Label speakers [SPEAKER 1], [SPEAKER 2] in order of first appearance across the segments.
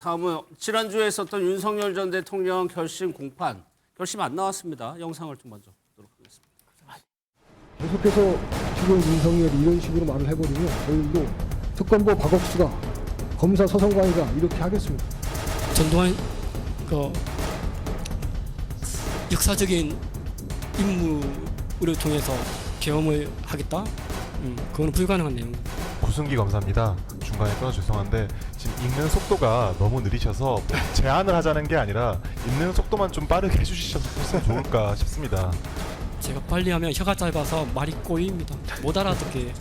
[SPEAKER 1] 다음은 지난주에 있었던 윤석열 전 대통령 결심 공판. 결심 안 나왔습니다. 영상을 좀 먼저 보도록 하겠습니다.
[SPEAKER 2] 계속해서 지금 윤석열이 이런 식으로 말을 해버리면 저희도 특검보 박옥수가 검사 서성관이가 이렇게 하겠습니다.
[SPEAKER 3] 전두환 그 역사적인 임무를 통해서 계엄을 하겠다? 그건 불가능한 내용.
[SPEAKER 4] 구승기 검사입니다. 중간에 끊어서 죄송한데 지금 읽는 속도가 너무 느리셔서 제안을 하자는 게 아니라 읽는 속도만 좀 빠르게 해주셨으면 좋을까 싶습니다.
[SPEAKER 3] 제가 빨리 하면 혀가 짧아서 말이 꼬입니다. 못 알아듣게.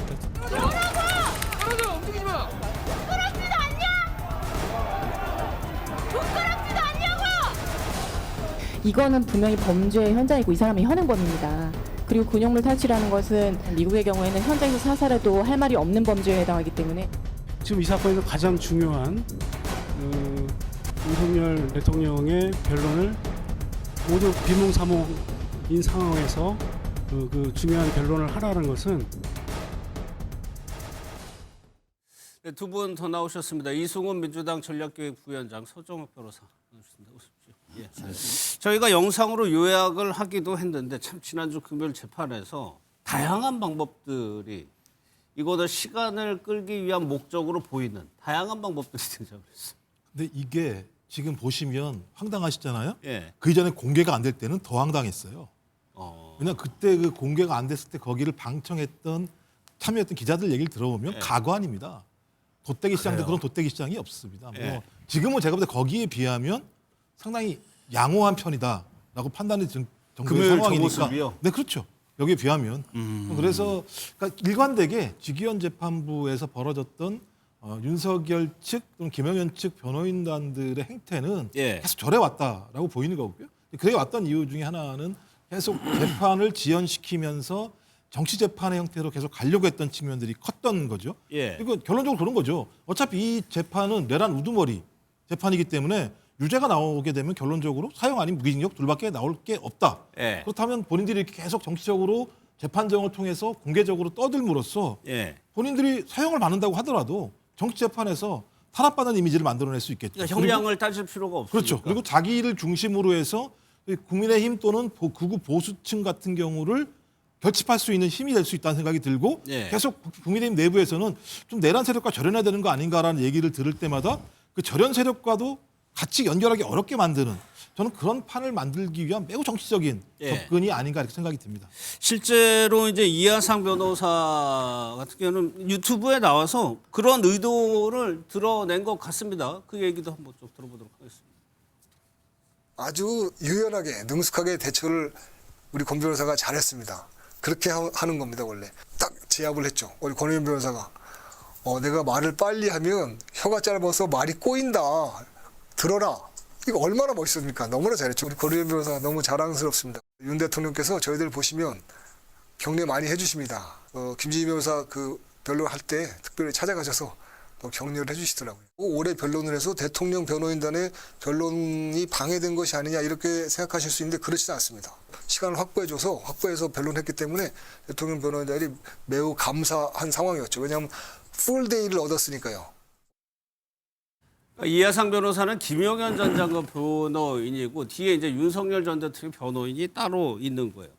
[SPEAKER 5] 이거는 분명히 범죄의 현장이고 이 사람이 현행범입니다. 그리고 군용물 탈취라는 것은 미국의 경우에는 현장에서 사살해도 할 말이 없는 범죄에 해당하기 때문에
[SPEAKER 6] 지금 이 사건에서 가장 중요한 윤석열 대통령의 변론을 모두 비몽사몽인 상황에서 그 중요한 변론을 하라는 것은
[SPEAKER 1] 네, 두 분 더 나오셨습니다. 이승훈 민주당 전략기획부위원장, 서정욱 변호사 나오셨습니다. 오십시오. 예. 저희가 영상으로 요약을 하기도 했는데 참 지난주 금요일 재판에서 다양한 방법들이 이거를 시간을 끌기 위한 목적으로 보이는 다양한 방법들이 등장을 했어요.
[SPEAKER 7] 근데 이게 지금 보시면 황당하시잖아요.
[SPEAKER 1] 예.
[SPEAKER 7] 그 이전에 공개가 안 될 때는 더 황당했어요. 왜냐면 그때 그 공개가 안 됐을 때 거기를 방청했던 참여했던 기자들 얘기를 들어보면
[SPEAKER 1] 예.
[SPEAKER 7] 가관입니다. 돗대기 시장도 그런 돗대기 시장이 없습니다.
[SPEAKER 1] 예.
[SPEAKER 7] 뭐 지금은 제가 볼 때 거기에 비하면 상당히 양호한 편이다라고 판단이 정도의
[SPEAKER 1] 금요일 저
[SPEAKER 7] 상황이니까.
[SPEAKER 1] 모습이요?
[SPEAKER 7] 네, 그렇죠. 여기에 비하면. 그래서 그러니까 일관되게 직위원 재판부에서 벌어졌던 윤석열 측 또는 김영현 측 변호인단들의 행태는
[SPEAKER 1] 예.
[SPEAKER 7] 계속 절해왔다라고 보이는 거고요. 그래 왔던 이유 중에 하나는 계속 재판을 지연시키면서 정치 재판의 형태로 계속 가려고 했던 측면들이 컸던 거죠.
[SPEAKER 1] 예.
[SPEAKER 7] 그리고 결론적으로 그런 거죠. 어차피 이 재판은 내란 우두머리 재판이기 때문에 유죄가 나오게 되면 결론적으로 사형 아닌 무기징역 둘밖에 나올 게 없다.
[SPEAKER 1] 예.
[SPEAKER 7] 그렇다면 본인들이 이렇게 계속 정치적으로 재판정을 통해서 공개적으로 떠들므로써
[SPEAKER 1] 예.
[SPEAKER 7] 본인들이 사형을 받는다고 하더라도 정치 재판에서 탄압받는 이미지를 만들어낼 수 있겠죠.
[SPEAKER 1] 그러니까 형량을 따질 필요가 없으니까.
[SPEAKER 7] 그렇죠. 그리고 자기를 중심으로 해서 국민의힘 또는 극우 보수층 같은 경우를 결집할 수 있는 힘이 될 수 있다는 생각이 들고
[SPEAKER 1] 예.
[SPEAKER 7] 계속 국민의힘 내부에서는 좀 내란 세력과 절연해야 되는 거 아닌가라는 얘기를 들을 때마다 그 절연 세력과도 같이 연결하기 어렵게 만드는 저는 그런 판을 만들기 위한 매우 정치적인
[SPEAKER 1] 예.
[SPEAKER 7] 접근이 아닌가 이렇게 생각이 듭니다.
[SPEAKER 1] 실제로 이제 이하상 변호사 같은 경우는 유튜브에 나와서 그런 의도를 드러낸 것 같습니다. 그 얘기도 한번 좀 들어보도록 하겠습니다.
[SPEAKER 8] 아주 유연하게 능숙하게 대처를 우리 권 변호사가 잘했습니다. 그렇게 하는 겁니다. 원래 딱 제압을 했죠. 우리 권의원 변호사가 내가 말을 빨리 하면 혀가 짧아서 말이 꼬인다. 들어라. 이거 얼마나 멋있습니까? 너무나 잘했죠. 우리 권의원 변호사가 너무 자랑스럽습니다. 윤 대통령께서 저희들 보시면 격려 많이 해주십니다. 김진희 변호사 그 변론할 때 특별히 찾아가셔서 또 격려를 해주시더라고요. 올해 변론을 해서 대통령 변호인단의 변론이 방해된 것이 아니냐 이렇게 생각하실 수 있는데 그렇지는 않습니다. 시간을 확보해서 변론했기 때문에 대통령 변호인단이 매우 감사한 상황이었죠. 왜냐하면 풀데이를 얻었으니까요.
[SPEAKER 1] 이하상 변호사는 김영현 전 장관 변호인이고 뒤에 이제 윤석열 전 대통령 변호인이 따로 있는 거예요.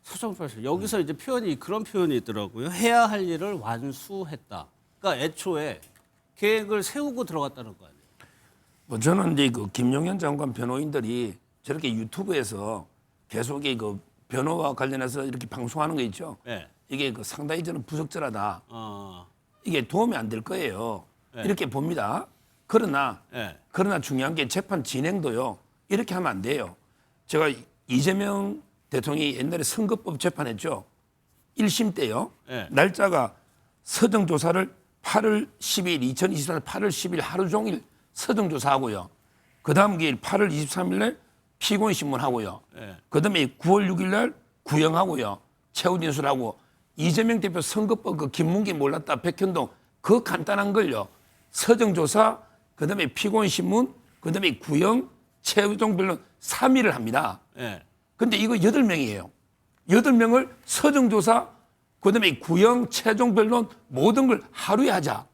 [SPEAKER 1] 서정욱 변호사 여기서 이제 그런 표현이 있더라고요. 해야 할 일을 완수했다. 그러니까 애초에 계획을 세우고 들어갔다는 거 아니에요?
[SPEAKER 9] 뭐 저는 이제 그 김용현 장관 변호인들이 저렇게 유튜브에서 계속 그 변호와 관련해서 이렇게 방송하는 거 있죠.
[SPEAKER 1] 네.
[SPEAKER 9] 이게 그 상당히 저는 부적절하다.
[SPEAKER 1] 어.
[SPEAKER 9] 이게 도움이 안 될 거예요.
[SPEAKER 1] 네.
[SPEAKER 9] 이렇게 봅니다. 그러나
[SPEAKER 1] 네.
[SPEAKER 9] 중요한 게 재판 진행도요. 이렇게 하면 안 돼요. 제가 이재명 대통령이 옛날에 선거법 재판했죠. 1심 때요.
[SPEAKER 1] 네.
[SPEAKER 9] 날짜가 서정조사를 8월 10일 2024년 8월 10일 하루 종일 서정조사하고요. 그 다음 기일 8월 23일 날 피고인신문하고요.
[SPEAKER 1] 네.
[SPEAKER 9] 그 다음에 9월 6일 날 구형하고요. 최후진술하고 이재명 대표 선거법 그 김문기 몰랐다 백현동 그 간단한 걸요. 서정조사 그 다음에 피고인신문 그 다음에 구형 최후종 변론 3일을 합니다.
[SPEAKER 1] 네.
[SPEAKER 9] 근데 이거 8명이에요. 8명을 서정조사 그다음에 구형, 최종 변론 모든 걸 하루에 하자.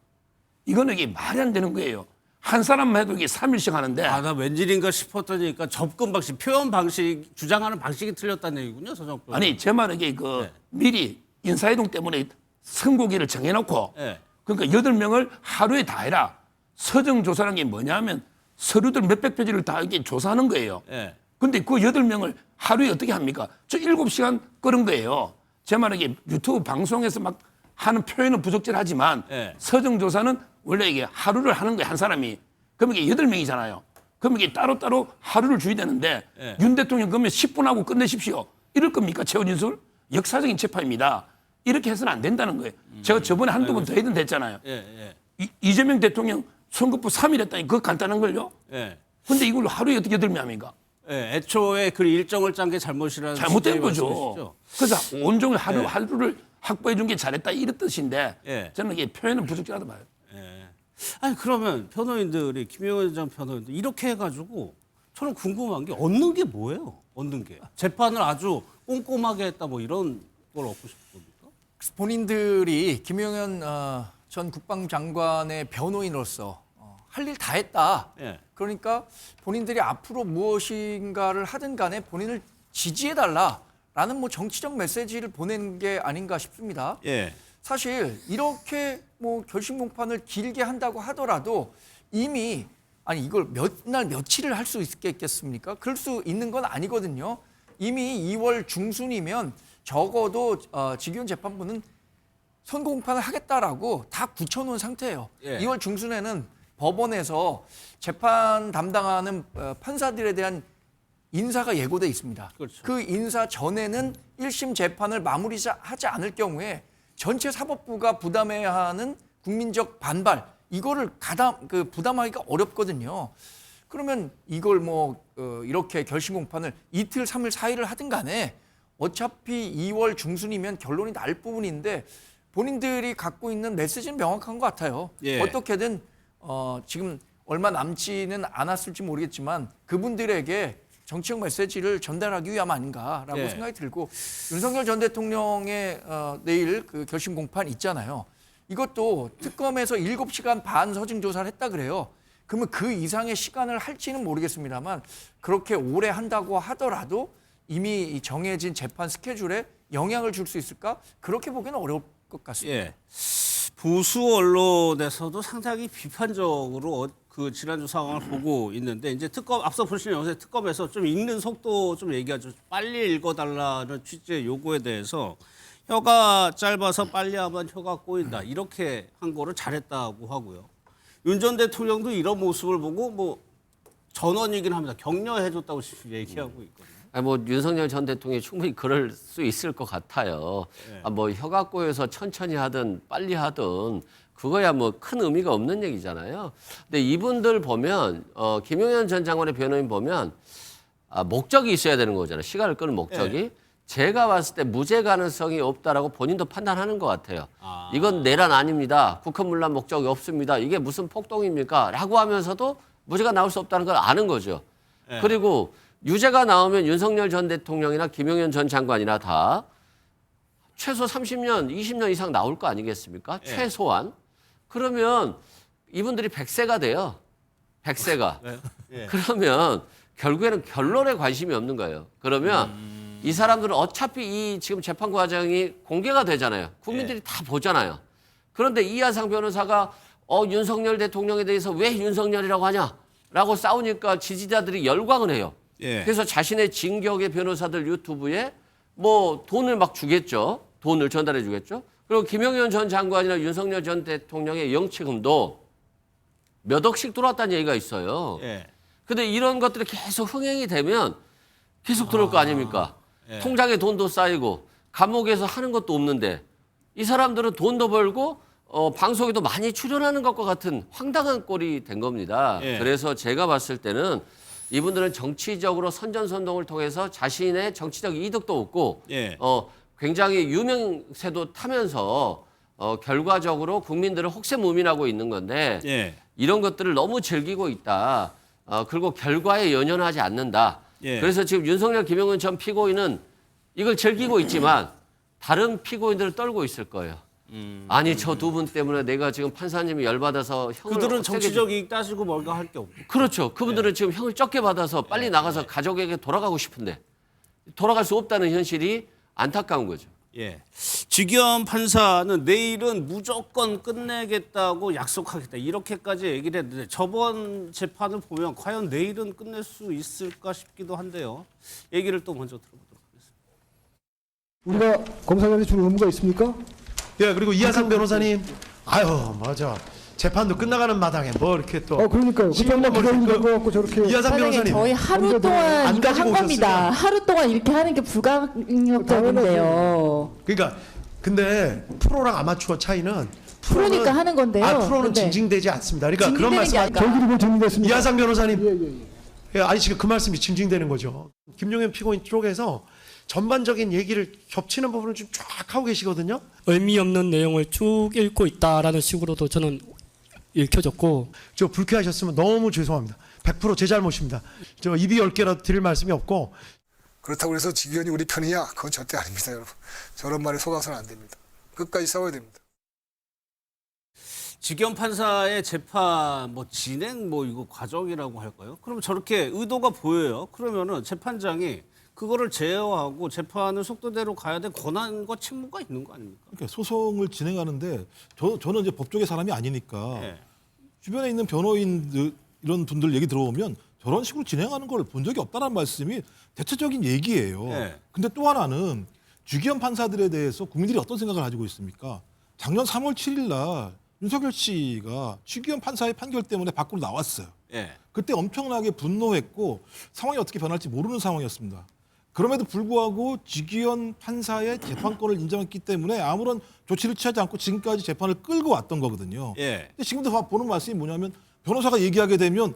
[SPEAKER 9] 이거는 이게 말이 안 되는 거예요. 한 사람만 해도 이게 3일씩 하는데
[SPEAKER 1] 아, 나 웬일인가 싶었더니까 접근 방식, 표현 방식, 주장하는 방식이 틀렸다는 얘기군요, 서정표.
[SPEAKER 9] 아니 제 말은 이게 그
[SPEAKER 1] 네.
[SPEAKER 9] 미리 인사이동 때문에 선고기를 정해놓고
[SPEAKER 1] 네.
[SPEAKER 9] 그러니까 8명을 하루에 다 해라. 서정조사라는 게 뭐냐면 서류들 몇백 페이지를 다 이렇게 조사하는 거예요.
[SPEAKER 1] 예.
[SPEAKER 9] 근데 그 8명을 하루에 어떻게 합니까? 저 7시간 끌은 거예요. 제 말은 이게 유튜브 방송에서 막 하는 표현은 부적절하지만
[SPEAKER 1] 예.
[SPEAKER 9] 서정조사는 원래 이게 하루를 하는 거예요, 한 사람이. 그러면 이게 8명이잖아요. 그러면 이게 따로따로 하루를 줘야 되는데
[SPEAKER 1] 예.
[SPEAKER 9] 윤 대통령 그러면 10분 하고 끝내십시오. 이럴 겁니까, 최원진술? 역사적인 재판입니다. 이렇게 해서는 안 된다는 거예요. 제가 저번에 한두 번 더 해도 됐잖아요.
[SPEAKER 1] 예.
[SPEAKER 9] 이재명 대통령 선거법 3일 했다니 그거 간단한 걸요?
[SPEAKER 1] 예.
[SPEAKER 9] 근데 이걸 하루에 어떻게 들면
[SPEAKER 1] 예. 애초에 그 일정을 짠 게 잘못이라는
[SPEAKER 9] 잘못된
[SPEAKER 1] 취지의
[SPEAKER 9] 거죠.
[SPEAKER 1] 말씀이시죠?
[SPEAKER 9] 그래서 온종일
[SPEAKER 1] 예.
[SPEAKER 9] 하루를 확보해 준 게 잘했다 이런 뜻인데
[SPEAKER 1] 예.
[SPEAKER 9] 저는 이게 표현은 부적절하다 봐요.
[SPEAKER 1] 아니 그러면 변호인들이 김영현 전 변호인들 이렇게 해가지고 저는 궁금한 게 얻는 게 뭐예요? 얻는 게 재판을 아주 꼼꼼하게 했다 뭐 이런 걸 얻고 싶은 겁니까?
[SPEAKER 10] 본인들이 김용현 전 국방장관의 변호인으로서 할 일 다 했다.
[SPEAKER 1] 예.
[SPEAKER 10] 그러니까 본인들이 앞으로 무엇인가를 하든 간에 본인을 지지해달라라는 뭐 정치적 메시지를 보낸 게 아닌가 싶습니다.
[SPEAKER 1] 예.
[SPEAKER 10] 사실 이렇게 뭐 결심 공판을 길게 한다고 하더라도 이미 아니 이걸 몇 날 며칠을 할 수 있겠습니까? 그럴 수 있는 건 아니거든요. 이미 2월 중순이면 적어도 지기현 재판부는 선고 공판을 하겠다라고 다 굳혀놓은 상태예요.
[SPEAKER 1] 예.
[SPEAKER 10] 2월 중순에는 법원에서 재판 담당하는 판사들에 대한 인사가 예고돼 있습니다.
[SPEAKER 1] 그렇죠.
[SPEAKER 10] 그 인사 전에는 1심 재판을 마무리하지 않을 경우에 전체 사법부가 부담해야 하는 국민적 반발 이거를 부담하기가 어렵거든요. 그러면 이걸 이렇게 결심 공판을 이틀, 3일, 4일을 하든 간에 어차피 2월 중순이면 결론이 날 부분인데 본인들이 갖고 있는 메시지는 명확한 것 같아요.
[SPEAKER 1] 예.
[SPEAKER 10] 어떻게든 지금 얼마 남지는 않았을지 모르겠지만 그분들에게 정치적 메시지를 전달하기 위함 아닌가라고
[SPEAKER 1] 예.
[SPEAKER 10] 생각이 들고 윤석열 전 대통령의 내일 그 결심 공판 있잖아요. 이것도 특검에서 7시간 반 서증 조사를 했다 그래요. 그러면 그 이상의 시간을 할지는 모르겠습니다만 그렇게 오래 한다고 하더라도 이미 정해진 재판 스케줄에 영향을 줄 수 있을까? 그렇게 보기는 어려울 것 같습니다.
[SPEAKER 1] 예. 보수 언론에서도 상당히 비판적으로 그 지난주 상황을 보고 있는데 이제 특검 앞서 보신 영상의 특검에서 좀 읽는 속도 좀 얘기하죠. 빨리 읽어달라는 취지의 요구에 대해서 혀가 짧아서 빨리 하면 혀가 꼬인다 이렇게 한 거를 잘했다고 하고요. 윤 전 대통령도 이런 모습을 보고 뭐 전원이긴 합니다. 격려해줬다고 얘기하고 있거든요.
[SPEAKER 11] 아니 뭐 윤석열 전 대통령이 충분히 그럴 수 있을 것 같아요.
[SPEAKER 1] 네.
[SPEAKER 11] 뭐 혀가 꼬여서 천천히 하든 빨리 하든 그거야 뭐 큰 의미가 없는 얘기잖아요. 근데 이분들 보면 김용현 전 장관의 변호인 보면 목적이 있어야 되는 거잖아요. 시간을 끄는 목적이.
[SPEAKER 1] 네.
[SPEAKER 11] 제가 봤을 때 무죄 가능성이 없다라고 본인도 판단하는 것 같아요. 이건 내란 아닙니다. 국헌문란 목적이 없습니다. 이게 무슨 폭동입니까? 라고 하면서도 무죄가 나올 수 없다는 걸 아는 거죠.
[SPEAKER 1] 네.
[SPEAKER 11] 그리고 유죄가 나오면 윤석열 전 대통령이나 김용현 전 장관이나 다 최소 30년, 20년 이상 나올 거 아니겠습니까?
[SPEAKER 1] 예.
[SPEAKER 11] 최소한. 그러면 이분들이 100세가 돼요. 100세가.
[SPEAKER 1] 예.
[SPEAKER 11] 그러면 결국에는 결론에 관심이 없는 거예요. 그러면 이 사람들은 어차피 이 지금 재판 과정이 공개가 되잖아요. 국민들이 다 보잖아요. 그런데 이하상 변호사가 윤석열 대통령에 대해서 왜 윤석열이라고 하냐라고 싸우니까 지지자들이 열광을 해요.
[SPEAKER 1] 예.
[SPEAKER 11] 그래서 자신의 진격의 변호사들 유튜브에 뭐 돈을 막 주겠죠. 돈을 전달해 주겠죠. 그리고 김용현 전 장관이나 윤석열 전 대통령의 영치금도 몇 억씩 들어왔다는 얘기가 있어요.
[SPEAKER 1] 예.
[SPEAKER 11] 근데 이런 것들이 계속 흥행이 되면 계속 들어올 거 아닙니까?
[SPEAKER 1] 예.
[SPEAKER 11] 통장에 돈도 쌓이고 감옥에서 하는 것도 없는데 이 사람들은 돈도 벌고 방송에도 많이 출연하는 것과 같은 황당한 꼴이 된 겁니다.
[SPEAKER 1] 예.
[SPEAKER 11] 그래서 제가 봤을 때는 이분들은 정치적으로 선전선동을 통해서 자신의 정치적 이득도 얻고
[SPEAKER 1] 예.
[SPEAKER 11] 굉장히 유명세도 타면서 결과적으로 국민들을 혹세무민하고 있는 건데
[SPEAKER 1] 예.
[SPEAKER 11] 이런 것들을 너무 즐기고 있다. 그리고 결과에 연연하지 않는다.
[SPEAKER 1] 예.
[SPEAKER 11] 그래서 지금 윤석열, 김용현 전 피고인은 이걸 즐기고 있지만 다른 피고인들을 떨고 있을 거예요. 아니 저 두 분 때문에 내가 지금 판사님이 열받아서 형을
[SPEAKER 1] 그들은
[SPEAKER 11] 세게
[SPEAKER 1] 정치적 이익 따지고 뭔가 할 게 없고.
[SPEAKER 11] 그렇죠. 그분들은 지금 형을 적게 받아서 빨리 나가서 가족에게 돌아가고 싶은데 돌아갈 수 없다는 현실이 안타까운 거죠.
[SPEAKER 1] 예. 지기현 판사는 내일은 무조건 끝내겠다고 약속하겠다 이렇게까지 얘기를 했는데 저번 재판을 보면 과연 내일은 끝낼 수 있을까 싶기도 한데요. 얘기를 또 먼저 들어보도록 하겠습니다.
[SPEAKER 2] 우리가 검사장한테 주는 의무가 있습니까?
[SPEAKER 12] 예, 그리고 이하상 변호사님, 아유, 맞아. 재판도 끝나가는 마당에 뭐 이렇게 또.
[SPEAKER 2] 그러니까요. 그때만 기다리는 거 갖고 저렇게.
[SPEAKER 12] 이하상
[SPEAKER 5] 사장님,
[SPEAKER 12] 변호사님.
[SPEAKER 5] 저희 하루
[SPEAKER 2] 언제든
[SPEAKER 5] 동안
[SPEAKER 12] 안
[SPEAKER 5] 이거
[SPEAKER 12] 가지고
[SPEAKER 5] 한 겁니다.
[SPEAKER 12] 오셨으면.
[SPEAKER 5] 하루 동안 이렇게 하는 게 불가항력적인데요.
[SPEAKER 12] 그러니까 근데 프로랑 아마추어 차이는
[SPEAKER 5] 프로니까 하는 건데요.
[SPEAKER 12] 프로는
[SPEAKER 5] 근데
[SPEAKER 12] 징징대지 않습니다. 그러니까 그런
[SPEAKER 5] 징징대는
[SPEAKER 12] 말씀.
[SPEAKER 5] 게 아니라
[SPEAKER 2] 저희들이 뭘 정리됐습니까?
[SPEAKER 12] 이하상 변호사님.
[SPEAKER 2] 예.
[SPEAKER 12] 예, 아니 지금 그 말씀이 징징대는 거죠. 김용현 피고인 쪽에서 전반적인 얘기를 겹치는 부분을 좀 쫙 하고 계시거든요.
[SPEAKER 3] 의미 없는 내용을 쭉 읽고 있다라는 식으로도 저는 읽혀졌고
[SPEAKER 12] 저 불쾌하셨으면 너무 죄송합니다. 100% 제 잘못입니다. 저 입이 10개라도 드릴 말씀이 없고.
[SPEAKER 8] 그렇다고 해서 지기현이 우리 편이냐? 그건 절대 아닙니다, 여러분. 저런 말에 속아서는 안 됩니다. 끝까지 싸워야 됩니다.
[SPEAKER 1] 지기현 판사의 재판 진행 이거 과정이라고 할까요? 그럼 저렇게 의도가 보여요. 그러면은 재판장이 그거를 제어하고 재판을 속도대로 가야 될 권한과 책무가 있는 거 아닙니까?
[SPEAKER 7] 그러니까 소송을 진행하는데 저는 이제 법조계 사람이 아니니까
[SPEAKER 1] 예.
[SPEAKER 7] 주변에 있는 변호인 이런 분들 얘기 들어보면 저런 식으로 진행하는 걸 본 적이 없다는 말씀이 대체적인 얘기예요.
[SPEAKER 1] 예.
[SPEAKER 7] 근데 또 하나는 주기현 판사들에 대해서 국민들이 어떤 생각을 가지고 있습니까? 작년 3월 7일 날 윤석열 씨가 주기현 판사의 판결 때문에 밖으로 나왔어요.
[SPEAKER 1] 예.
[SPEAKER 7] 그때 엄청나게 분노했고 상황이 어떻게 변할지 모르는 상황이었습니다. 그럼에도 불구하고 주기현 판사의 재판권을 인정했기 때문에 아무런 조치를 취하지 않고 지금까지 재판을 끌고 왔던 거거든요.
[SPEAKER 1] 예.
[SPEAKER 7] 근데 지금도 보는 말씀이 뭐냐면 변호사가 얘기하게 되면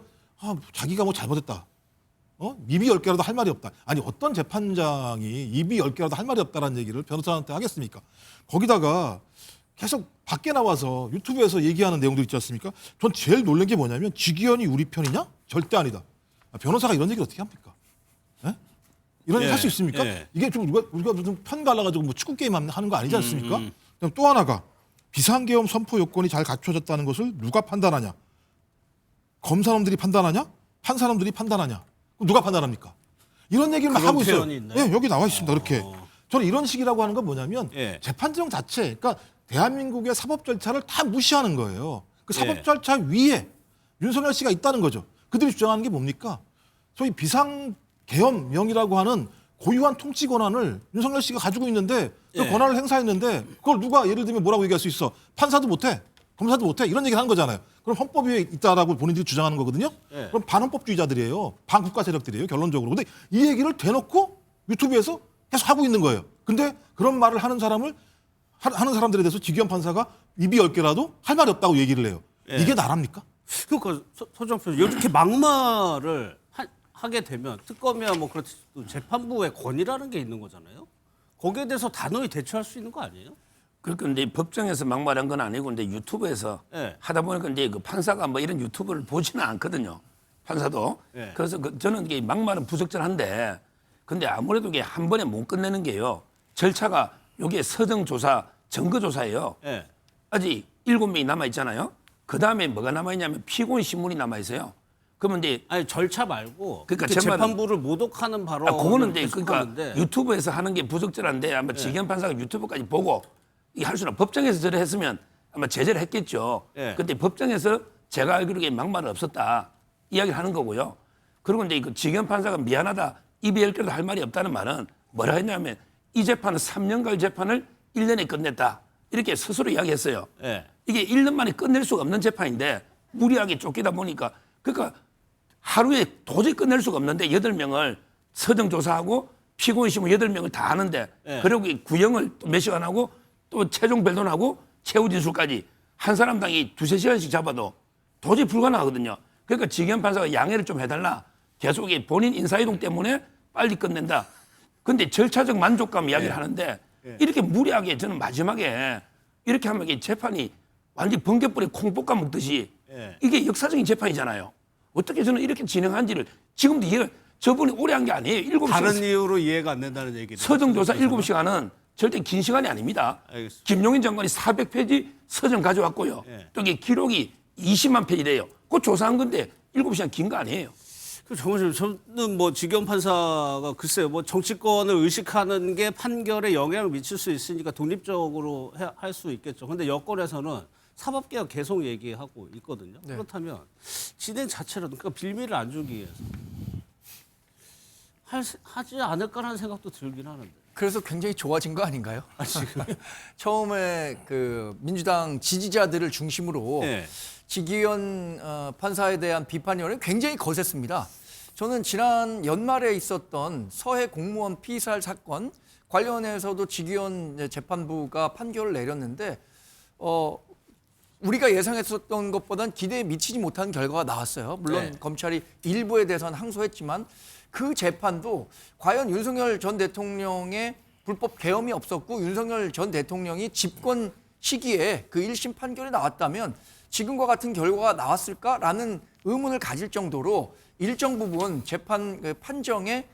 [SPEAKER 7] 자기가 잘못했다. 입이 10개라도 할 말이 없다. 아니 어떤 재판장이 입이 10개라도 할 말이 없다라는 얘기를 변호사한테 하겠습니까? 거기다가 계속 밖에 나와서 유튜브에서 얘기하는 내용들 있지 않습니까? 전 제일 놀란 게 뭐냐면 주기현이 우리 편이냐? 절대 아니다. 변호사가 이런 얘기를 어떻게 합니까? 예? 이런 얘기 할 수 있습니까?
[SPEAKER 1] 예.
[SPEAKER 7] 이게 좀 우리가 무슨 편 갈라가지고 축구 게임 하는 거 아니지 않습니까? 그다음 또 하나가 비상계엄 선포 요건이 잘 갖춰졌다는 것을 누가 판단하냐? 검사놈들이 판단하냐? 판사놈들이 판단하냐? 그럼 누가 판단합니까? 이런 얘기를 막
[SPEAKER 1] 그런
[SPEAKER 7] 하고 있어요.
[SPEAKER 1] 표현이 있나요?
[SPEAKER 7] 예, 여기 나와 있습니다. 이렇게. 저는 이런 식이라고 하는 건 뭐냐면
[SPEAKER 1] 예.
[SPEAKER 7] 재판정 자체, 그러니까 대한민국의 사법 절차를 다 무시하는 거예요. 그 사법
[SPEAKER 1] 예.
[SPEAKER 7] 절차 위에 윤석열 씨가 있다는 거죠. 그들이 주장하는 게 뭡니까? 소위 비상계엄령이라고 하는 고유한 통치 권한을 윤석열 씨가 가지고 있는데 그
[SPEAKER 1] 예.
[SPEAKER 7] 권한을 행사했는데 그걸 누가 예를 들면 뭐라고 얘기할 수 있어? 판사도 못해, 검사도 못해 이런 얘기를 하는 거잖아요. 그럼 헌법 위에 있다라고 본인들이 주장하는 거거든요.
[SPEAKER 1] 예.
[SPEAKER 7] 그럼 반헌법주의자들이에요, 반국가 세력들이에요, 결론적으로. 근데 이 얘기를 대놓고 유튜브에서 계속 하고 있는 거예요. 근데 그런 말을 하는 사람들에 대해서 지기현 판사가 입이 10개라도 할 말이 없다고 얘기를 해요.
[SPEAKER 1] 예.
[SPEAKER 7] 이게 나랍니까?
[SPEAKER 1] 그러니까 서정표 이렇게 막말을 하게 되면 특검이야 그렇지 또 재판부의 권위라는 게 있는 거잖아요. 거기에 대해서 단호히 대처할 수 있는 거 아니에요?
[SPEAKER 9] 그러니까 이제 법정에서 막말한 건 아니고 이제 유튜브에서
[SPEAKER 1] 예.
[SPEAKER 9] 하다 보니까 이제 그 판사가 이런 유튜브를 보지는 않거든요. 판사도.
[SPEAKER 1] 예.
[SPEAKER 9] 그래서 저는 이게 막말은 부적절한데 근데 아무래도 이게 한 번에 못 끝내는 게요. 절차가 요게 서정조사, 증거조사예요.
[SPEAKER 1] 예.
[SPEAKER 9] 아직 7명이 남아 있잖아요. 그 다음에 뭐가 남아 있냐면 피고인 신문이 남아 있어요. 그러면 이제
[SPEAKER 1] 아니 절차 말고
[SPEAKER 9] 그러니까
[SPEAKER 1] 그
[SPEAKER 9] 제 말은-
[SPEAKER 1] 재판부를 모독하는 발언을
[SPEAKER 9] 그거는 이제
[SPEAKER 1] 계속하는데.
[SPEAKER 9] 그러니까 유튜브에서 하는 게 부적절한데 아마 지기현 판사가 유튜브까지 보고 이게 할 수는 법정에서 저래 했으면 아마 제재를 했겠죠.
[SPEAKER 1] 예.
[SPEAKER 9] 근데 법정에서 제가 알기로에 막말은 없었다 이야기를 하는 거고요. 그리고 이제 그 지기현 판사가 미안하다 입이 10개라도 할 말이 없다는 말은 뭐라 했냐면 이 재판은 3년간 재판을 1년에 끝냈다 이렇게 스스로 이야기했어요.
[SPEAKER 1] 예.
[SPEAKER 9] 이게 1년 만에 끝낼 수가 없는 재판인데 무리하게 쫓기다 보니까 그러니까 하루에 도저히 끝낼 수가 없는데 8명을 서정조사하고 피고인 신문 8명을 다 하는데
[SPEAKER 1] 예.
[SPEAKER 9] 그리고 이 구형을 또 몇 시간 하고 또 최종 변론하고 최후 진술까지 한 사람당이 2-3시간씩 잡아도 도저히 불가능하거든요. 그러니까 지기현 판사가 양해를 좀 해달라. 계속 이 본인 인사이동 때문에 빨리 끝낸다. 근데 절차적 만족감 이야기를 하는데 이렇게 무리하게 저는 마지막에 이렇게 하면 이게 재판이 완전히 번개불에 콩볶아 먹듯이 이게 역사적인 재판이잖아요. 어떻게 저는 이렇게 진행한지를 지금도 이해가 저분이 오래 한 게 아니에요. 7시간.
[SPEAKER 1] 다른 이유로 이해가 안 된다는 얘기죠.
[SPEAKER 9] 서정조사 7시간은 절대 긴 시간이 아닙니다.
[SPEAKER 1] 알겠습니다.
[SPEAKER 9] 김용인 장관이 400페이지 서점 가져왔고요.
[SPEAKER 1] 예.
[SPEAKER 9] 또 이게 기록이 20만 페이지래요. 그거 조사한 건데 7시간 긴 거 아니에요.
[SPEAKER 1] 정말 저는 뭐 지경 판사가 글쎄요, 뭐 정치권을 의식하는 게 판결에 영향을 미칠 수 있으니까 독립적으로 할 수 있겠죠. 그런데 여권에서는 사법개혁 계속 얘기하고 있거든요.
[SPEAKER 10] 네.
[SPEAKER 1] 그렇다면 진행 자체라도 그러니까 빌미를 안 주기 위해서 하지 않을까라는 생각도 들긴 하는데.
[SPEAKER 10] 그래서 굉장히 좋아진 거 아닌가요? 처음에 그 민주당 지지자들을 중심으로
[SPEAKER 1] 네.
[SPEAKER 10] 지기현 판사에 대한 비판 여론이 굉장히 거셌습니다. 저는 지난 연말에 있었던 서해 공무원 피살 사건 관련해서도 지기현 재판부가 판결을 내렸는데 우리가 예상했었던 것보다는 기대에 미치지 못한 결과가 나왔어요. 물론
[SPEAKER 1] 네.
[SPEAKER 10] 검찰이 일부에 대해서는 항소했지만 그 재판도 과연 윤석열 전 대통령의 불법 계엄이 없었고 윤석열 전 대통령이 집권 시기에 그 1심 판결이 나왔다면 지금과 같은 결과가 나왔을까라는 의문을 가질 정도로 일정 부분 재판 판정에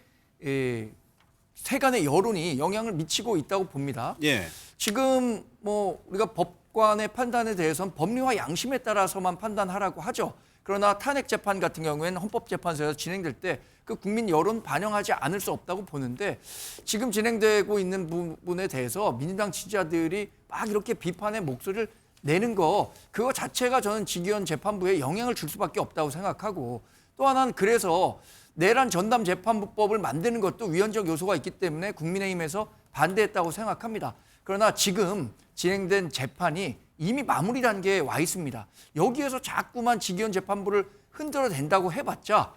[SPEAKER 10] 세간의 여론이 영향을 미치고 있다고 봅니다.
[SPEAKER 1] 예.
[SPEAKER 10] 지금 뭐 우리가 법관의 판단에 대해서는 법리와 양심에 따라서만 판단하라고 하죠. 그러나 탄핵 재판 같은 경우에는 헌법재판소에서 진행될 때 그 국민 여론 반영하지 않을 수 없다고 보는데 지금 진행되고 있는 부분에 대해서 민주당 지지자들이 막 이렇게 비판의 목소리를 내는 거 그거 자체가 저는 지기현 재판부에 영향을 줄 수밖에 없다고 생각하고 또 하나는 그래서 내란 전담 재판부법을 만드는 것도 위헌적 요소가 있기 때문에 국민의힘에서 반대했다고 생각합니다. 그러나 지금 진행된 재판이 이미 마무리 단계에 와 있습니다. 여기에서 자꾸만 지기현 재판부를 흔들어 댄다고 해봤자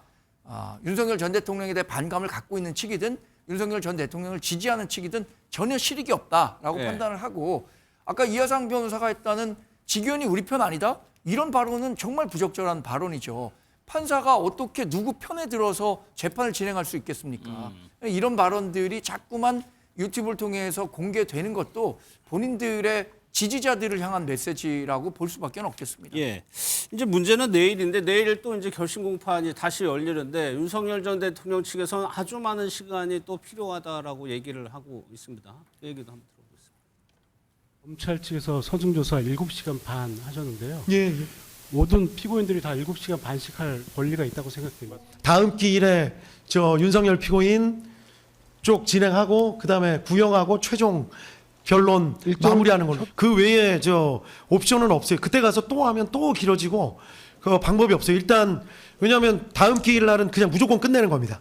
[SPEAKER 10] 윤석열 전 대통령에 대해 반감을 갖고 있는 측이든 윤석열 전 대통령을 지지하는 측이든 전혀 실익이 없다라고
[SPEAKER 1] 네.
[SPEAKER 10] 판단을 하고 아까 이하상 변호사가 했다는 지기현이 우리 편 아니다? 이런 발언은 정말 부적절한 발언이죠. 판사가 어떻게 누구 편에 들어서 재판을 진행할 수 있겠습니까? 이런 발언들이 자꾸만 유튜브를 통해서 공개되는 것도 본인들의 지지자들을 향한 메시지라고 볼 수밖에 없겠습니다.
[SPEAKER 1] 예. 이제 문제는 내일인데 내일 또 이제 결심 공판이 다시 열리는데 윤석열 전 대통령 측에서는 아주 많은 시간이 또 필요하다라고 얘기를 하고 있습니다. 그 얘기도 한번 들어보겠습니다.
[SPEAKER 6] 검찰 측에서 서중조사 7시간 반 하셨는데요.
[SPEAKER 12] 예.
[SPEAKER 6] 모든 피고인들이 다 7시간 반씩 할 권리가 있다고 생각됩니다.
[SPEAKER 12] 다음 기일에 윤석열 피고인 쪽 진행하고 그다음에 구형하고 최종 변론 마무리하는 걸로. 그 외에 옵션은 없어요. 그때 가서 또 하면 또 길어지고 그 방법이 없어요. 일단 왜냐하면 다음 기일 날은 그냥 무조건 끝내는 겁니다.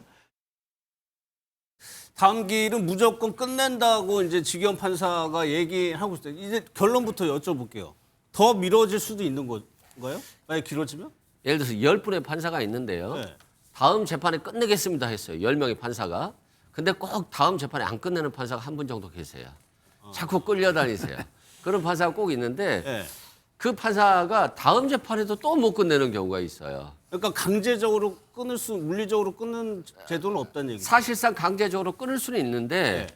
[SPEAKER 1] 다음 기일은 무조건 끝낸다고 이제 지기현 판사가 얘기하고 있어요. 이제 결론부터 여쭤볼게요. 더 미뤄질 수도 있는 건가요? 만약 길어지면?
[SPEAKER 11] 예를 들어서 10분의 판사가 있는데요.
[SPEAKER 1] 네.
[SPEAKER 11] 다음 재판에 끝내겠습니다 했어요. 10명의 판사가. 근데 꼭 다음 재판에 안 끝내는 판사가 한 분 정도 계세요. 자꾸 끌려다니세요. 그런 판사가 꼭 있는데
[SPEAKER 1] 네.
[SPEAKER 11] 그 판사가 다음 재판에도 또 못 끝내는 경우가 있어요.
[SPEAKER 1] 그러니까 강제적으로 물리적으로 끊는 제도는 없다는 얘기죠.
[SPEAKER 11] 사실상 강제적으로 끊을 수는 있는데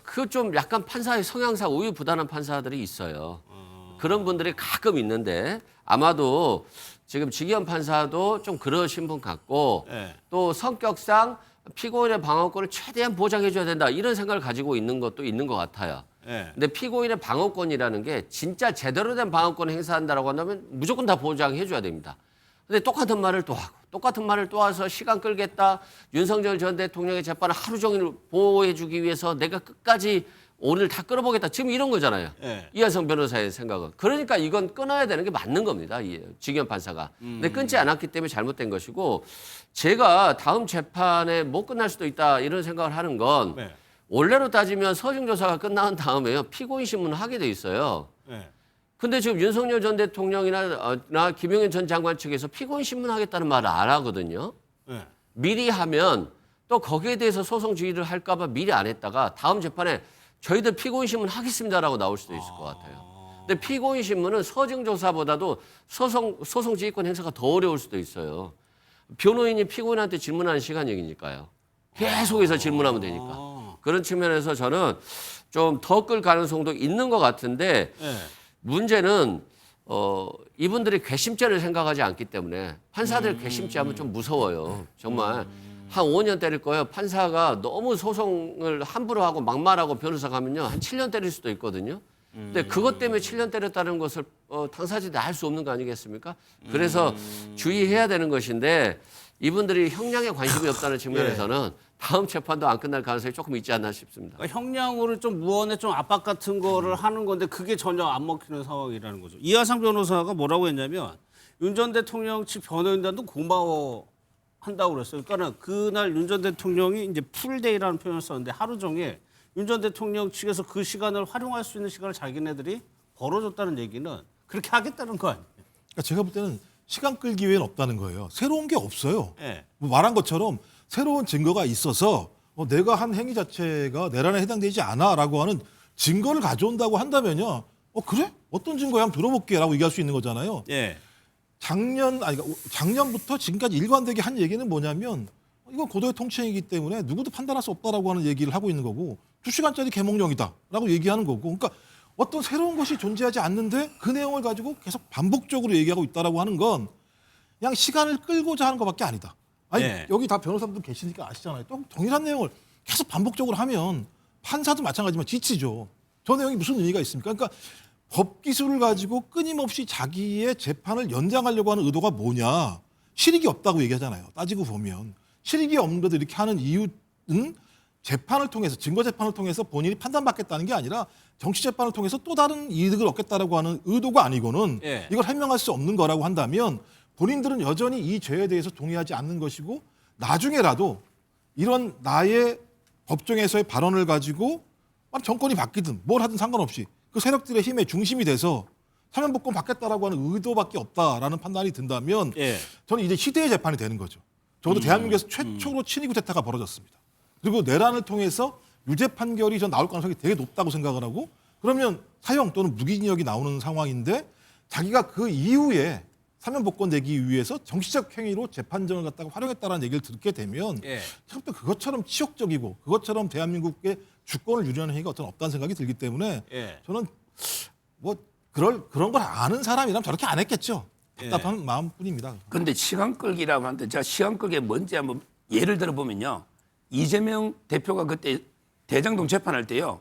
[SPEAKER 11] 그 좀 약간 판사의 성향상 우유부단한 판사들이 있어요. 그런 분들이 가끔 있는데 아마도 지금 지기현 판사도 좀 그러신 분 같고
[SPEAKER 1] 네.
[SPEAKER 11] 또 성격상 피고인의 방어권을 최대한 보장해줘야 된다 이런 생각을 가지고 있는 것도 있는 것 같아요.
[SPEAKER 1] 네.
[SPEAKER 11] 근데 피고인의 방어권이라는 게 진짜 제대로 된 방어권을 행사한다라고 한다면 무조건 다 보장해줘야 됩니다. 근데 똑같은 말을 또 하고 똑같은 말을 또 와서 시간 끌겠다. 윤석열 전 대통령의 재판을 하루 종일 보호해주기 위해서 내가 끝까지 오늘 다 끌어보겠다. 지금 이런 거잖아요.
[SPEAKER 1] 네.
[SPEAKER 11] 이하성 변호사의 생각은. 그러니까 이건 끊어야 되는 게 맞는 겁니다. 지기현 판사가. 근데 끊지 않았기 때문에 잘못된 것이고 제가 다음 재판에 못 끝날 수도 있다 이런 생각을 하는 건
[SPEAKER 1] 네.
[SPEAKER 11] 원래로 따지면 서중조사가 끝난 다음에요. 피고인 신문을 하게 돼 있어요.
[SPEAKER 1] 네.
[SPEAKER 11] 근데 지금 윤석열 전 대통령이나 김용현 전 장관 측에서 피고인 신문하겠다는 말을 안 하거든요.
[SPEAKER 1] 네.
[SPEAKER 11] 미리 하면 또 거기에 대해서 소송 지휘를 할까 봐 미리 안 했다가 다음 재판에 저희들 피고인 신문 하겠습니다라고 나올 수도 있을 것 같아요. 근데 피고인 신문은 서증조사보다도 소송 지휘권 행사가 더 어려울 수도 있어요. 변호인이 피고인한테 질문하는 시간이니까요. 계속해서 질문하면 되니까. 그런 측면에서 저는 좀 더 끌 가능성도 있는 것 같은데
[SPEAKER 1] 네.
[SPEAKER 11] 문제는 이분들이 괘씸죄를 생각하지 않기 때문에 판사들 괘씸죄하면 좀 무서워요. 정말 한 5년 때릴 거예요. 판사가 너무 소송을 함부로 하고 막말하고 변호사가 하면요. 한 7년 때릴 수도 있거든요. 근데 그것 때문에 7년 때렸다는 것을 당사자들이 알 수 없는 거 아니겠습니까? 그래서 주의해야 되는 것인데 이분들이 형량에 관심이 없다는 측면에서는 다음 재판도 안 끝날 가능성이 조금 있지 않나 싶습니다.
[SPEAKER 1] 그러니까 형량으로 좀 무언의 좀 압박 같은 거를 하는 건데 그게 전혀 안 먹히는 상황이라는 거죠. 이하상 변호사가 뭐라고 했냐면 윤 전 대통령 측 변호인단도 고마워한다고 그랬어요. 그러니까는 그날 윤 전 대통령이 이제 풀데이라는 표현을 썼는데 하루 종일 윤 전 대통령 측에서 그 시간을 활용할 수 있는 시간을 자기네들이 벌어줬다는 얘기는 그렇게 하겠다는 거 아니에요?
[SPEAKER 7] 그러니까 제가 볼 때는 시간 끌 기회는 없다는 거예요. 새로운 게 없어요.
[SPEAKER 1] 네.
[SPEAKER 7] 뭐 말한 것처럼 새로운 증거가 있어서 내가 한 행위 자체가 내란에 해당되지 않아라고 하는 증거를 가져온다고 한다면요. 그래? 어떤 증거야? 한번 들어볼게라고 얘기할 수 있는 거잖아요.
[SPEAKER 1] 예.
[SPEAKER 7] 작년부터 지금까지 일관되게 한 얘기는 뭐냐면 이건 고도의 통치행위이기 때문에 누구도 판단할 수 없다라고 하는 얘기를 하고 있는 거고 2시간짜리 개몽령이다라고 얘기하는 거고 그러니까 어떤 새로운 것이 존재하지 않는데 그 내용을 가지고 계속 반복적으로 얘기하고 있다라고 하는 건 그냥 시간을 끌고자 하는 것밖에 아니다. 아니
[SPEAKER 1] 예.
[SPEAKER 7] 여기 다 변호사분들 계시니까 아시잖아요. 또 동일한 내용을 계속 반복적으로 하면 판사도 마찬가지지만 지치죠. 저 내용이 무슨 의미가 있습니까? 그러니까 법 기술을 가지고 끊임없이 자기의 재판을 연장하려고 하는 의도가 뭐냐. 실익이 없다고 얘기하잖아요. 따지고 보면. 실익이 없는데도 이렇게 하는 이유는 재판을 통해서 증거 재판을 통해서 본인이 판단받겠다는 게 아니라 정치 재판을 통해서 또 다른 이득을 얻겠다라고 하는 의도가 아니고는
[SPEAKER 1] 예.
[SPEAKER 7] 이걸 해명할 수 없는 거라고 한다면 본인들은 여전히 이 죄에 대해서 동의하지 않는 것이고 나중에라도 이런 나의 법정에서의 발언을 가지고 정권이 바뀌든 뭘 하든 상관없이 그 세력들의 힘의 중심이 돼서 사면복권 받겠다라고 하는 의도밖에 없다라는 판단이 든다면
[SPEAKER 1] 예.
[SPEAKER 7] 저는 이제 희대의 재판이 되는 거죠. 적어도 대한민국에서 최초로 친위 구테타가 벌어졌습니다. 그리고 내란을 통해서 유죄 판결이 전 나올 가능성이 되게 높다고 생각을 하고 그러면 사형 또는 무기징역이 나오는 상황인데 자기가 그 이후에 사면복권 내기 위해서 정치적 행위로 재판정을 갖다가 활용했다라는 얘기를 듣게 되면
[SPEAKER 1] 예.
[SPEAKER 7] 처음부터 그것처럼 치욕적이고 그것처럼 대한민국의 주권을 유리하는 행위가 어떤 없다는 생각이 들기 때문에
[SPEAKER 1] 예.
[SPEAKER 7] 저는 뭐 그런 걸 아는 사람이라면 저렇게 안 했겠죠. 답답한 마음뿐입니다.
[SPEAKER 9] 근데 시간 끌기라고 하는데 제가 시간 끌기 뭔지 한번 예를 들어보면요. 이재명 대표가 그때 대장동 재판할 때요.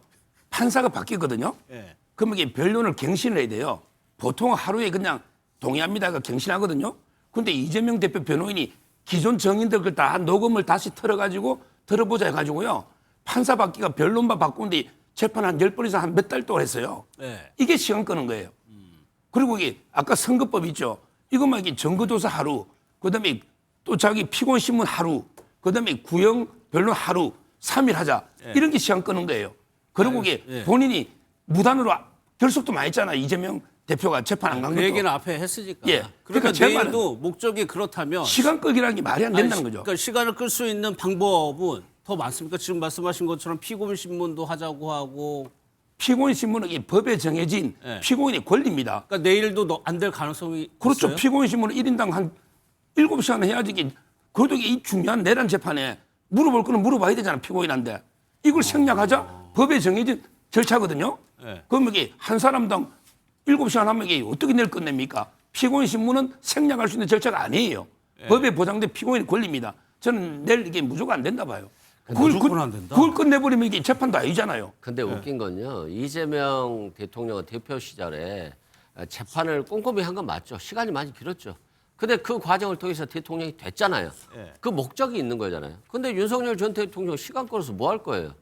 [SPEAKER 9] 판사가 바뀌거든요.
[SPEAKER 1] 예.
[SPEAKER 9] 그러면 이게 변론을 갱신을 해야 돼요. 보통 하루에 그냥 동의합니다가 갱신하거든요. 근데 이재명 대표 변호인이 기존 정인들 걸 다 녹음을 다시 틀어가지고 들어보자 해가지고요. 판사 바뀌가 변론만 바꾸는데 재판 한 10번 이상 한 몇 달 동안 했어요.
[SPEAKER 1] 예.
[SPEAKER 9] 이게 시간 끄는 거예요. 그리고 이게 아까 선거법 있죠. 이것만 이게 증거조사 하루, 그다음에 또 자기 피고인 신문 하루, 그다음에 구형 변론 하루, 3일 하자. 이런 게 시간 끄는 거예요. 그리고 이게 본인이 무단으로 결석도 많이 했잖아요. 이재명 대표가 재판 안 간
[SPEAKER 1] 그
[SPEAKER 9] 것도.
[SPEAKER 1] 얘기는 앞에 했으니까.
[SPEAKER 9] 예.
[SPEAKER 1] 그러니까
[SPEAKER 9] 제 말은
[SPEAKER 1] 내일도 목적이 그렇다면
[SPEAKER 9] 시간 끌기라는 게 말이 안 된다는 거죠.
[SPEAKER 1] 그러니까 시간을 끌 수 있는 방법은 더 많습니까? 지금 말씀하신 것처럼 피고인 신문도 하자고 하고.
[SPEAKER 9] 피고인 신문은 이 법에 정해진
[SPEAKER 1] 예.
[SPEAKER 9] 피고인의 권리입니다.
[SPEAKER 1] 그러니까 내일도 안 될 가능성이
[SPEAKER 9] 그렇죠.
[SPEAKER 1] 있어요?
[SPEAKER 9] 피고인 신문은 1인당 한 7시간 해야지. 그래도 이 중요한 내란 재판에 물어볼 거는 물어봐야 되잖아. 피고인한테. 이걸 생략하자 법에 정해진 절차거든요.
[SPEAKER 1] 예.
[SPEAKER 9] 그럼 이게 한 사람당 7시간 하면 이게 어떻게 내일 끝냅니까? 피고인 신문은 생략할 수 있는 절차가 아니에요. 법에 보장된 피고인의 권리입니다. 저는 내일 이게 무조건 안 된다 봐요.
[SPEAKER 1] 무조건 안 된다?
[SPEAKER 9] 그걸 끝내버리면 이게 재판도 아니잖아요.
[SPEAKER 11] 근데 웃긴 건요. 이재명 대통령은 대표 시절에 재판을 꼼꼼히 한 건 맞죠. 시간이 많이 길었죠. 근데 그 과정을 통해서 대통령이 됐잖아요.
[SPEAKER 1] 예.
[SPEAKER 11] 그 목적이 있는 거잖아요. 근데 윤석열 전 대통령 시간 끌어서 뭐 할 거예요?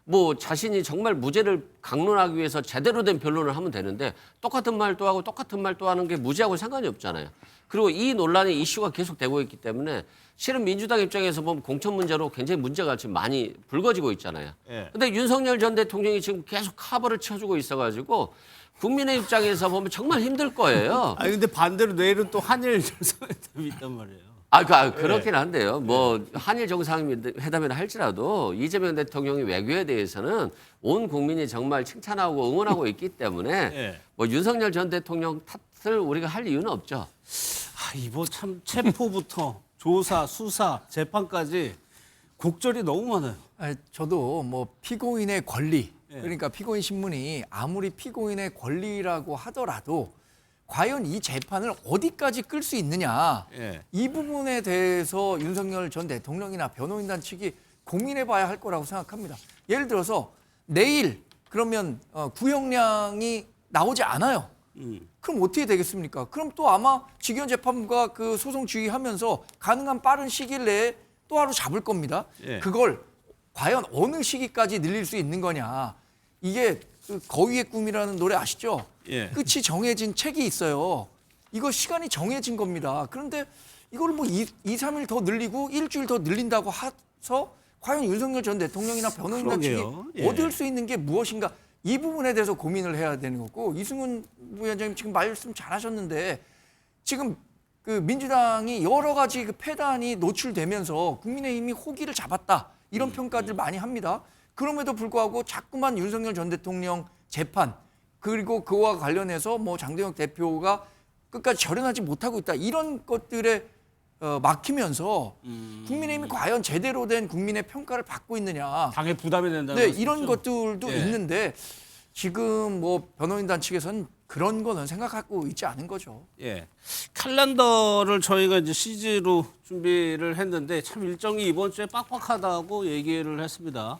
[SPEAKER 11] 뭐 자신이 정말 무죄를 강론하기 위해서 제대로 된 변론을 하면 되는데 똑같은 말도 하고 똑같은 말도 하는 게 무죄하고 상관이 없잖아요. 그리고 이 논란의 이슈가 계속되고 있기 때문에 실은 민주당 입장에서 보면 공천 문제로 굉장히 문제가 지금 많이 불거지고 있잖아요.
[SPEAKER 1] 예.
[SPEAKER 11] 근데 윤석열 전 대통령이 지금 계속 카버를 쳐주고 있어가지고 국민의 입장에서 보면 정말 힘들 거예요.
[SPEAKER 1] 아니 근데 반대로 내일은 또 한일 정상회담이 있단 말이에요.
[SPEAKER 11] 그렇긴 한데요. 뭐 한일 정상회담이라 할지라도 이재명 대통령이 외교에 대해서는 온 국민이 정말 칭찬하고 응원하고 있기 때문에
[SPEAKER 1] 예.
[SPEAKER 11] 뭐 윤석열 전 대통령 탓을 우리가 할 이유는 없죠.
[SPEAKER 1] 이거 참 체포부터 조사, 수사, 재판까지 곡절이 너무 많아요.
[SPEAKER 10] 저도 뭐 피고인의 권리,
[SPEAKER 1] 예.
[SPEAKER 10] 그러니까 피고인 신문이 아무리 피고인의 권리라고 하더라도 과연 이 재판을 어디까지 끌 수 있느냐.
[SPEAKER 1] 예.
[SPEAKER 10] 이 부분에 대해서 윤석열 전 대통령이나 변호인단 측이 고민해봐야 할 거라고 생각합니다. 예를 들어서 내일 그러면 구형량이 나오지 않아요. 그럼 어떻게 되겠습니까? 그럼 또 아마 직위원 재판부가 그 소송 지휘하면서 가능한 빠른 시일 내에 또 하루 잡을 겁니다.
[SPEAKER 1] 예.
[SPEAKER 10] 그걸 과연 어느 시기까지 늘릴 수 있는 거냐. 이게 그 거위의 꿈이라는 노래 아시죠?
[SPEAKER 1] 예.
[SPEAKER 10] 끝이 정해진 책이 있어요. 이거 시간이 정해진 겁니다. 그런데 이걸 뭐 3일 더 늘리고 일주일 더 늘린다고 해서 과연 윤석열 전 대통령이나 변호인단 측이
[SPEAKER 1] 그러게요. 예.
[SPEAKER 10] 얻을 수 있는 게 무엇인가, 이 부분에 대해서 고민을 해야 되는 거고, 이승훈 부위원장님 지금 말씀 잘하셨는데 지금 그 민주당이 여러 가지 그 패단이 노출되면서 국민의힘이 호기를 잡았다 이런 평가들 많이 합니다. 그럼에도 불구하고 자꾸만 윤석열 전 대통령 재판 그리고 그와 관련해서 뭐 장동혁 대표가 끝까지 절연하지 못하고 있다 이런 것들에 막히면서 국민의힘이 과연 제대로 된 국민의 평가를 받고 있느냐.
[SPEAKER 1] 당에 부담이 된다는
[SPEAKER 10] 네,
[SPEAKER 1] 말씀이죠?
[SPEAKER 10] 이런 것들도
[SPEAKER 1] 예.
[SPEAKER 10] 있는데 지금 뭐 변호인단 측에서는 그런 거는 생각하고 있지 않은 거죠.
[SPEAKER 1] 예. 칼렌더를 저희가 이제 CG로 준비를 했는데 참 일정이 이번 주에 빡빡하다고 얘기를 했습니다.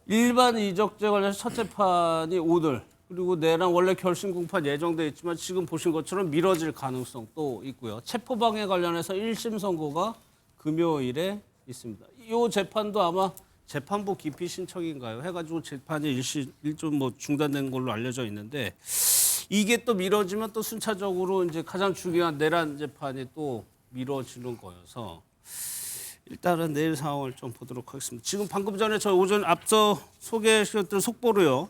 [SPEAKER 1] 일반 이적죄 관련해서 첫 재판이 오늘, 그리고 내랑 원래 결심 공판 예정돼 있지만 지금 보신 것처럼 미뤄질 가능성도 있고요. 체포방해 관련해서 1심 선고가 금요일에 있습니다. 이 재판도 아마 재판부 기피 신청인가요? 해가지고 재판이 일좀 뭐 중단된 걸로 알려져 있는데, 이게 또 미뤄지면 또 순차적으로 이제 가장 중요한 내란 재판이 또 미뤄지는 거여서 일단은 내일 상황을 좀 보도록 하겠습니다. 지금 방금 전에 저 오전 앞서 소개해주셨던 속보로요.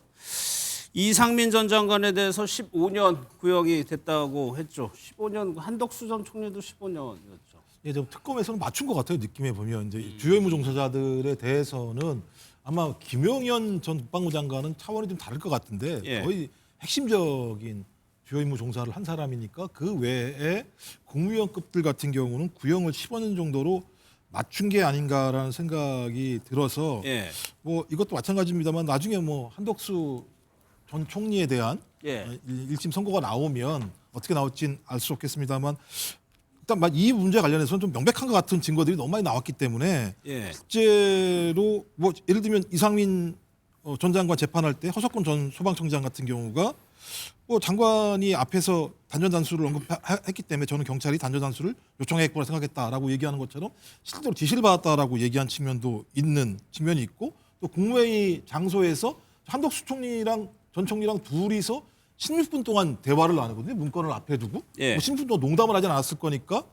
[SPEAKER 1] 이상민 전 장관에 대해서 15년 구형이 됐다고 했죠. 15년, 한덕수 전 총리도 15년이었죠.
[SPEAKER 7] 예, 좀 특검에서는 맞춘 것 같아요. 느낌에 보면 이제 주요 의무 종사자들에 대해서는 아마 김용현 전 국방부 장관은 차원이 좀 다를 것 같은데
[SPEAKER 1] 예.
[SPEAKER 7] 거의 핵심적인 주요 임무 종사를 한 사람이니까 그 외에 국무위원급들 같은 경우는 구형을 15년 정도로 맞춘 게 아닌가라는 생각이 들어서
[SPEAKER 1] 예.
[SPEAKER 7] 뭐 이것도 마찬가지입니다만 나중에 뭐 한덕수 전 총리에 대한
[SPEAKER 1] 예.
[SPEAKER 7] 1심 선고가 나오면 어떻게 나올지는 알 수 없겠습니다만 일단 이 문제 관련해서는 좀 명백한 것 같은 증거들이 너무 많이 나왔기 때문에
[SPEAKER 1] 예.
[SPEAKER 7] 실제로 뭐 예를 들면 이상민 전 장관 재판할 때 허석권 전 소방청장 같은 경우가 뭐 장관이 앞에서 단전단수를 언급했기 때문에 저는 경찰이 단전단수를 요청했을 거라 생각했다라고 얘기하는 것처럼 실제로 지시를 받았다라고 얘기한 측면도 있는 측면이 있고, 또 국무회의 장소에서 한덕수 총리랑 전 총리랑 둘이서 16분 동안 대화를 나누거든요. 문건을 앞에 두고
[SPEAKER 1] 예.
[SPEAKER 7] 뭐 16분 동안 농담을 하진 않았을 거니까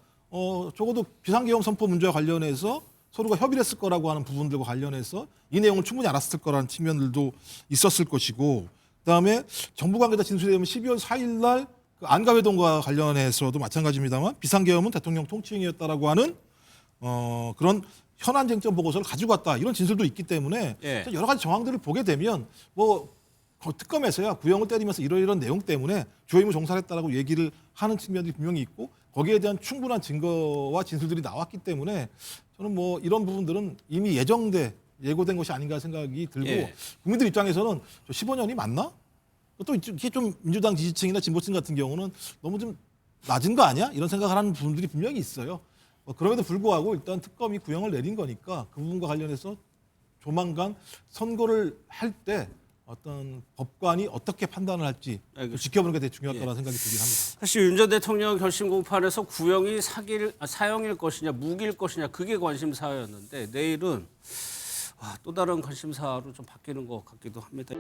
[SPEAKER 7] 적어도 비상계엄 선포 문제와 관련해서 서로가 협의를 했을 거라고 하는 부분들과 관련해서 이 내용을 충분히 알았을 거라는 측면들도 있었을 것이고, 그다음에 정부 관계자 진술에 의하면 12월 4일 날 그 안가회동과 관련해서도 마찬가지입니다만 비상계엄은 대통령 통치행위였다라고 하는 그런 현안 쟁점 보고서를 가지고 왔다 이런 진술도 있기 때문에
[SPEAKER 1] 예.
[SPEAKER 7] 여러 가지 정황들을 보게 되면 뭐 특검에서야 구형을 때리면서 이런 내용 때문에 주요 임무 종사를 했다라고 얘기를 하는 측면들이 분명히 있고, 거기에 대한 충분한 증거와 진술들이 나왔기 때문에 저는 뭐 이런 부분들은 이미 예고된 것이 아닌가 생각이 들고,
[SPEAKER 1] 예.
[SPEAKER 7] 국민들 입장에서는 저 15년이 맞나? 또 이게 좀 민주당 지지층이나 진보층 같은 경우는 너무 좀 낮은 거 아니야? 이런 생각을 하는 부분들이 분명히 있어요. 그럼에도 불구하고 일단 특검이 구형을 내린 거니까 그 부분과 관련해서 조만간 선고를 할 때 어떤 법관이 어떻게 판단을 할지 지켜보는 게 되게 중요할 거라는 생각이 들긴 합니다.
[SPEAKER 1] 사실 윤 전 대통령 결심 공판에서 구형이 사형일 것이냐 무기일 것이냐 그게 관심사였는데 내일은 또 다른 관심사로 좀 바뀌는 것 같기도 합니다.